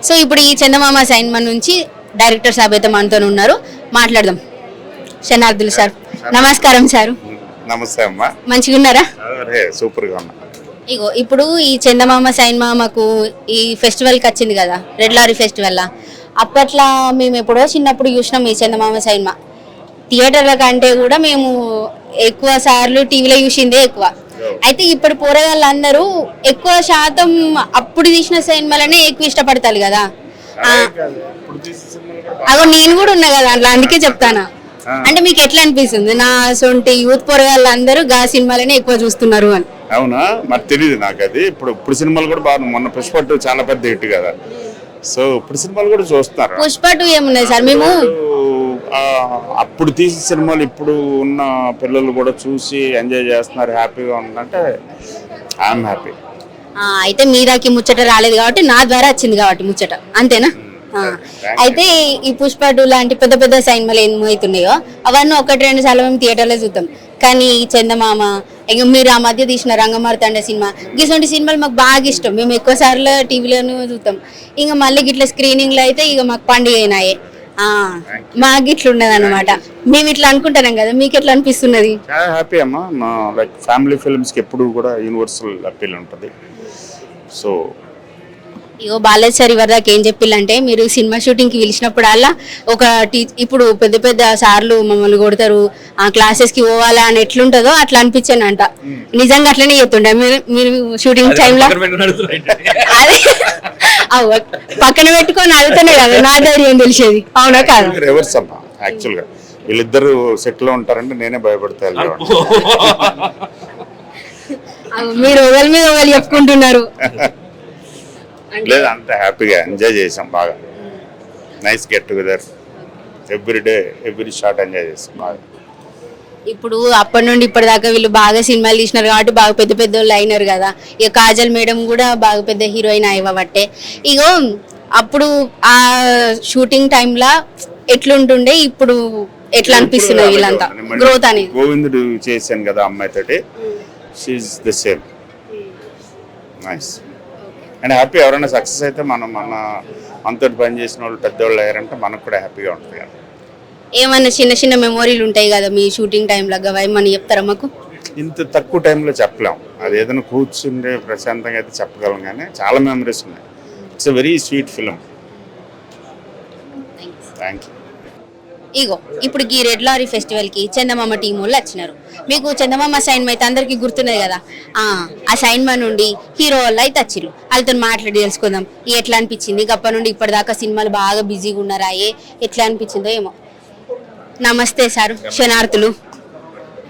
So ఇప్పుడు ఈ చందమామ సైన్మా నుంచి డైరెక్టర్ సాబ్ అయితే మనతో ఉన్నారు, మాట్లాడదాం. శనార్థులు సార్, నమస్కారం సార్. నమస్తే అమ్మా. మంచిగా ఉన్నారా? సూపర్ గా ఉన్నా. ఇగో ఇప్పుడు ఈ చందమామ సైన్మా మాకు ఈ ఫెస్టివల్కి వచ్చింది కదా, రెడ్ లారీ ఫెస్టివల్. అప్పట్లో మేము ఎప్పుడో చిన్నప్పుడు చూసినాం ఈ చందమామ సైన్మా. థియేటర్ల కంటే కూడా మేము ఎక్కువ సార్లు టీవీలో చూసిందే ఎక్కువ. అయితే ఇప్పుడు పోరగాళ్ళందరూ ఎక్కువ శాతం అప్పుడు తీసిన సినిమాలనే ఎక్కువ ఇష్టపడతారు కదా. అగో నేను కూడా ఉన్నా కదా అట్లా, అందుకే చెప్తానా. అంటే మీకు ఎట్లా అనిపిస్తుంది నా సొంటి యూత్ పోరగాళ్ళందరూ గా సినిమాలనే ఎక్కువ చూస్తున్నారు అని? అవునా, మరి తెలియదు నాకు అది. ఇప్పుడు సినిమాలు కూడా బాగా, మొన్న పుష్ప 2 చాలా పెద్ద హిట్ కదా, సో ఇప్పుడు సినిమాలు కూడా చూస్తున్నారు. పుష్ప 2 ఏమున్నాయి సార్, మేము అప్పుడు తీసిన సినిమాలు ఇప్పుడు ఉన్న పిల్లలు కూడా చూసి ఎంజాయ్ చేస్తున్నారు, హ్యాపీగా ఉందంటే ఐఎమ్ హ్యాపీ. అయితే మీరాకి ముచ్చట రాలేదు కాబట్టి నా ద్వారా వచ్చింది కాబట్టి ముచ్చట, అంతేనా? అయితే ఈ పుష్ప 2 లాంటి పెద్ద పెద్ద సినిమాలు ఏమవుతున్నాయో అవన్నీ 1-2 సార్లు మేము థియేటర్లో చూద్దాం. కానీ ఈ చందమామ, ఇంకా మీరు ఆ మధ్య తీసిన రంగమార్తాండ సినిమా, ఇటువంటి సినిమాలు మాకు బాగా ఇష్టం. మేము ఎక్కువ సార్లు టీవీలోనూ చూద్దాం. ఇంకా మళ్ళీ ఇట్లా స్క్రీనింగ్లో అయితే ఇక మాకు పండుగ అయినాయే. మాకు ఇట్లా ఉన్నది అనమాట. మేము ఇట్లా అనుకుంటున్నాం కదా, మీకు ఎట్లా అనిపిస్తున్నది? చాలా హ్యాపీ అమ్మా. లైక్ ఫ్యామిలీ ఫిల్మ్స్కి ఎప్పుడు కూడా యూనివర్సల్ అప్పీల్ ఉంటుంది. సో ఇగో బాలాజీ సార్ ఇవరిదాకా ఏం చెప్పిల్లంటే, మీరు సినిమా షూటింగ్కి పిలిచినప్పుడల్లా ఒక ఇప్పుడు పెద్ద పెద్ద సార్లు మమ్మల్ని కొడతారు, ఆ క్లాసెస్కి పోవాలా అని ఎట్లుంటుందో అట్లా అనిపించానంట. నిజంగా అట్లనే చెప్తుండే మీరు షూటింగ్ టైంలో? అదే పక్కన పెట్టుకొని అడుగుతానే కదా నా ధైర్యం తెలిసేది, అవునా కాదు? రివర్స్ అమ్మా, యాక్చువల్గా వీళ్ళిద్దరు సెట్లో ఉంటారంటే నేనే భయపడతా. మీరు ఒకరి మీద ఒకరు చెప్పుకుంటున్నారు. లేదు, అంత హ్యాపీగా ఎంజాయ్ చేసాం, బాగా nice get together, every day every shot enjoy చేసాం బాగా. ఇప్పుడు అప్పటి నుండి ఇప్పటిదాకా వీళ్ళు బాగా సినిమాలు తీసినారు కాబట్టి బాగా పెద్ద పెద్ద వాళ్ళు అయినారు కదా. ఇక కాజల్ మేడం కూడా బాగా పెద్ద హీరోయిన్ అయ్యబట్టే. ఇగో అప్పుడు ఆ షూటింగ్ టైంలో ఎట్లుంటుండే, ఇప్పుడు ఎట్లా అనిపిస్తున్నది వీళ్ళంతా గ్రోత్ అనేది? గోవిందుడు చేశాను కదా అమ్మాయితోటి, she is the same, nice and happy. ఎవరైనా సక్సెస్ అయితే మనతో పని చేసిన వాళ్ళు పెద్దవాళ్ళు అయ్యారంటే మనకు కూడా హ్యాపీగా ఉంటుంది కదా. ఏమన్నా చిన్న చిన్న మెమోరీలు ఉంటాయి కదా మీ షూటింగ్ టైంలో, ఏమన్నా చెప్తారా మాకు? ఇంత తక్కువ టైంలో చెప్పలేము, అది ఏదైనా కూర్చుండే ప్రశాంతంగా అయితే చెప్పగలం, కానీ చాలా మెమరీస్ ఉన్నాయి. It's a very sweet film. Thank you. ఇగో ఇప్పుడు ఈ రెడ్ లారీ ఫెస్టివల్కి చందమామ టీం వాళ్ళు వచ్చినారు. మీకు చందమామ సైన్మా అయితే అందరికీ గుర్తున్నది కదా. ఆ సైన్మా నుండి హీరో వాళ్ళు అయితే వచ్చిర్రు, వాళ్ళతో మాట్లాడి తెలుసుకుందాం ఎట్లా అనిపించింది. అప్పటి నుండి ఇప్పటిదాకా సినిమాలు బాగా బిజీగా ఉన్నారా, ఎట్లా అనిపించిందో ఏమో. నమస్తే సార్, శనార్థులు.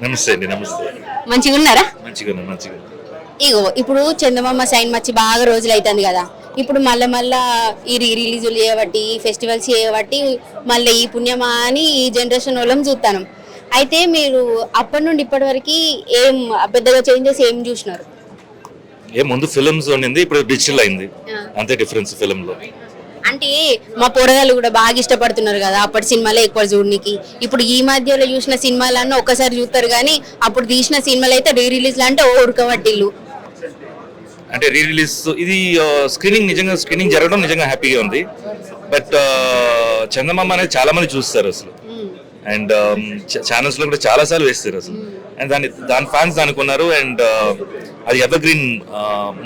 నమస్తే అండి. నమస్తే. మంచిగా ఉన్నారా? మంచిగా. ఇగో ఇప్పుడు చందమామ సైన్మా వచ్చి బాగా రోజులు అవుతుంది కదా. ఇప్పుడు మళ్ళా ఈ రిలీజులు చేయబట్టి, ఈ ఫెస్టివల్స్ చేయబట్టి మళ్ళీ ఈ పుణ్యమా అని ఈ జనరేషన్ వాళ్ళం చూస్తాను. అయితే మీరు అప్పటి నుండి ఇప్పటి వరకు ఏం పెద్దగా చేంజెస్ ఏం చూసినారు? ముందు ఫిల్మ్స్ ఉండింది, ఇప్పుడు డిజిటల్ అయింది, అంతే డిఫరెన్స్ ఫిల్మ్ లో. అంటే మా పోరగాళ్ళు కూడా బాగా ఇష్టపడుతున్నారు కదా అప్పటి సినిమాలే ఎక్కువ చూడడానికి. ఇప్పుడు ఈ మధ్యలో చూసిన సినిమాలన్నీ ఒక్కసారి చూస్తారు, కానీ అప్పుడు తీసిన సినిమాలు అయితే రీ రిలీజ్ అంటే ఉడకబట్టిల్లు. అంటే రీ రిలీజ్ ఇది స్క్రీనింగ్ జరగడం నిజంగా హ్యాపీగా ఉంది. బట్ చందమామ అనేది చాలా మంది చూస్తారు అసలు, అండ్ ఛానల్స్ లో కూడా చాలా సార్లు వేస్తారు అసలు. అండ్ దాని ఫ్యాన్స్ దానికి ఉన్నారు, అండ్ అది ఎవర్ గ్రీన్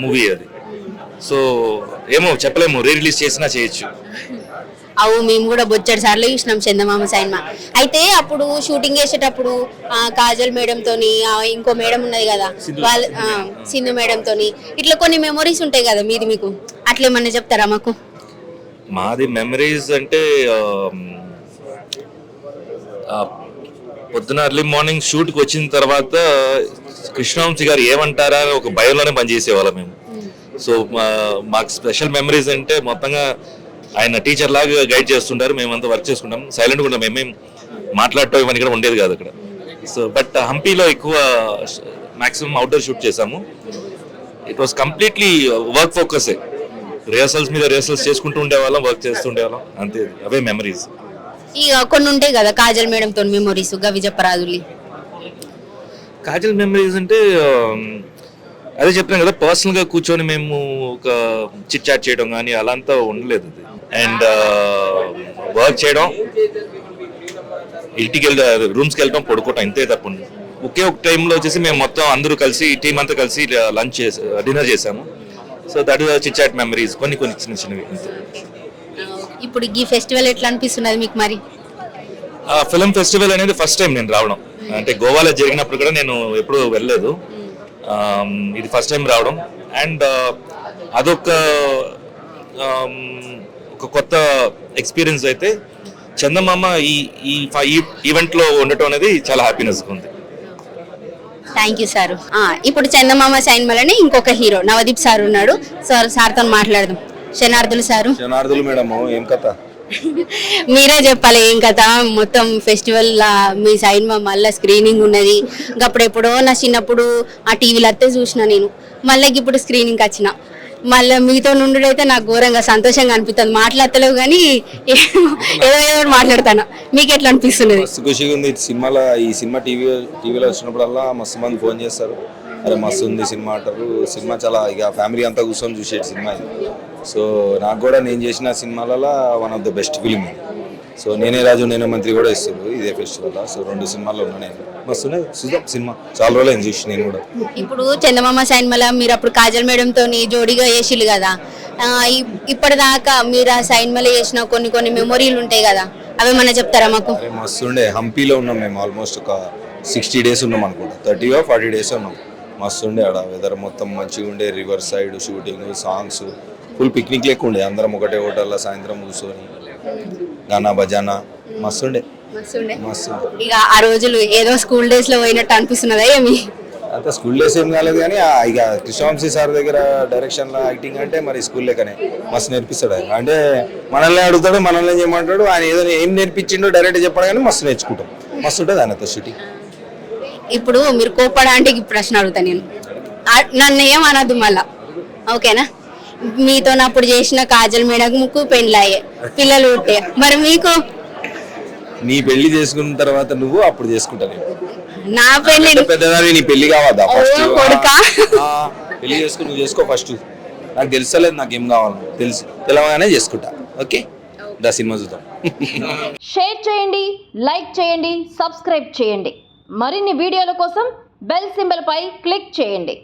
మూవీ అది. సో ఏమో చెప్పలేము, రీ రిలీజ్ చేసినా చేయొచ్చు. అవు మేము కూడా బొచ్చడి సార్లు చూసినాం చందమామ సినిమా. అయితే అప్పుడు షూటింగ్ చేసేటప్పుడు కాజల్ మేడం తోని, ఇంకో మేడం ఉన్నది కదా వాళ్ళ సింధు మేడం తోని, ఇట్లా కొన్ని మెమొరీస్ ఉంటాయి కదా మీది, మీకు అట్లా ఏమన్నా చెప్తారా మాకు? మాది మెమరీస్ అంటే పొద్దున ఎర్లీ మార్నింగ్ షూట్కి వచ్చిన తర్వాత కృష్ణవంశీ గారు ఏమంటారా అని ఒక భయంలోనే పనిచేసేవాళ్ళం మేము. సో మాకు స్పెషల్ మెమరీస్ అంటే మొత్తంగా ఆయన టీచర్ లాగా గైడ్ చేస్తుంటారు, మేమంతా వర్క్ చేసుకుంటాం, సైలెంట్గా ఉంటాం, మేమేం మాట్లాడటం ఇవన్నీ కూడా ఉండేది కాదు అక్కడ. సో బట్ హంపీలో ఎక్కువ మాక్సిమం అవుట్డోర్ షూట్ చేసాము. ఇట్ వాస్ కంప్లీట్లీ వర్క్ ఫోకసే, రిహర్సల్స్ చేసుకుంటూ ఉండేవాళ్ళం, వర్క్ చేస్తూ ఉండేవాళ్ళం, అంతే. అవే మెమరీస్. ఇక కొన్ని ఉంటాయి కదా కాజల్ మేడంతో మెమరీస్, గవి చెప్పరాదులి. కాజల్ మెమరీస్ అంటే అదే చెప్పినాం కదా, పర్సనల్గా కూర్చొని మేము ఒక చిట్ చాట్ చేయడం కానీ అలా అంతా ఉండలేదు. అది అండ్ వర్క్ చేయడం, ఇంటికి రూమ్స్కి వెళ్ళడం, పడుకోవటం, ఇంతే తప్ప ఒకే ఒక టైంలో వచ్చేసి మేము మొత్తం అందరూ కలిసి టీం అంతా కలిసి లంచ్ డిన్నర్ చేసాము. So that is chit chat memories, కొన్ని చిన్న చిన్నవి. ఇప్పుడు ఈ ఫెస్టివల్ ఎట్లా అనిపిస్తున్నది మీకు మరి? ఫిల్మ్ ఫెస్టివల్ అనేది ఫస్ట్ టైం నేను రావడం, అంటే గోవాలో జరిగినప్పుడు కూడా నేను ఎప్పుడూ వెళ్ళలేదు. ఇది ఫస్ట్ టైం రావడం అండ్ అదొక ఒక కొత్త ఎక్స్పీరియన్స్. అయితే చందమామ ఈ ఈవెంట్లో ఉండటం అనేది చాలా హ్యాపీనెస్గా ఉంది. Thank you sir. ఇప్పుడు చందమామ సైన్మలని ఇంకొక హీరో నవదీప్ సార్ ఉన్నాడు. సార్తో మాట్లాడదాం. శనార్థులు సారు. శనార్థులు మేడం, ఏం కథ? మీరే చెప్పాలి ఏం కదా. మొత్తం ఫెస్టివల్ మీ సైడ్ మళ్ళీ స్క్రీనింగ్ ఉన్నది. అప్పుడు ఎప్పుడో నా చిన్నప్పుడు ఆ టీవీలో అత్తే చూసిన నేను, మళ్ళీ ఇప్పుడు స్క్రీనింగ్కి వచ్చిన. మళ్ళీ మీతో నుండి అయితే నాకు ఘోరంగా సంతోషంగా అనిపిస్తుంది. మాట్లాడతలేవు కానీ ఏదో మాట్లాడతాను. మీకు ఎట్లా అనిపిస్తున్నది? మస్తు ఖుషిగా ఉంది. ఈ సినిమా టీవీలో వచ్చినప్పుడల్లా మస్తు మంది ఫోన్ చేస్తారు, అరే మస్తు ఉంది సినిమా అంటారు. సినిమా చాలా ఇక ఫ్యామిలీ అంతా కూర్చొని చూసేది సినిమా ఇది. సో నాకు కూడా నేను చేసిన సినిమాలలో one of the best film ఇది. సో నేనే రాజు నేనే మంత్రి కూడా ఇస్తారు ఇదే ఫెస్టివల్. సో 2 సినిమాల్లో ఉన్నా నేను. మస్తున్నాయి చూద్దాం సినిమా. చాలా రోజులు చూసి నేను కూడా. ఇప్పుడు చందమామ సైన్మల మీరు అప్పుడు కాజల్ మేడంతో జోడీగా చేసిళ్ళు కదా, ఇప్పటిదాకా మీరు ఆ సైన్మల చేసిన కొన్ని మెమొరీలు ఉంటాయి కదా, అవి ఏమన్నా చెప్తారా మాకు? మస్తుండే. హంపీలో ఉన్నాం మేము, ఆల్మోస్ట్ ఒక 60 days ఉన్నాం అనుకుంటా, 30 or 40 days ఉన్నాం. మస్తుండే. ఆడ వెదర్ మొత్తం మంచిగా ఉండే, river side shooting, songs, full picnic లెక్క ఉండే. అందరం ఒకటే హోటల్లో సాయంత్రం కూర్చొని గానా బజానా మస్తుండే. మస్తు. ఇక ఆ రోజులు ఏదో స్కూల్ డేస్ లో పోయినట్టు అనిపిస్తున్నదా ఏమి? అంత స్కూల్ డేస్ ఏం కాలేదు కానీ ఇక కృష్ణవంశీ సార్ దగ్గర డైరెక్షన్లో యాక్టింగ్ అంటే మరి స్కూల్ లెక్కనే మస్తు నేర్పిస్తాడు ఆయన. అంటే మనల్ని అడుగుతాడు, మనల్ని ఏం చేయమంటాడు, ఆయన ఏదో ఏం నేర్పించిండో డైరెక్ట్ చెప్పాడు కానీ మస్తు నేర్చుకుంటాం. మస్తు ఉంటుంది ఆయనతో షూటింగ్. ఇప్పుడు మీరు కోపడానికి ప్రశ్న అడుగుతా నేను, నన్ను ఏం అనద్దు మళ్ళా, ఓకేనా? మీతో అప్పుడు చేసిన కాజల్ మేడకు పెళ్ళాయే, పిల్లలు పుట్టే, మరి మీకు? నీ పెళ్లి చేసుకున్న తర్వాత నువ్వు అప్పుడు చేసుకుంటా. నా పెళ్లి పెద్దదాన్ని, నీ పెళ్లి కావద్దా? కొడుకా? పెళ్లి చేసుకుని నువ్వు చేసుకో ఫస్ట్. నాకు తెలుసలేదు నాకేం కావాలో, తెలవగానే చేసుకుంటా. ఓకే, దా సినిమా చూద్దాం. షేర్ చేయండి, లైక్ చేయండి, సబ్స్క్రైబ్ చేయండి. మరిన్ని వీడియోల కోసం బెల్ సింబల్ పై క్లిక్ చేయండి.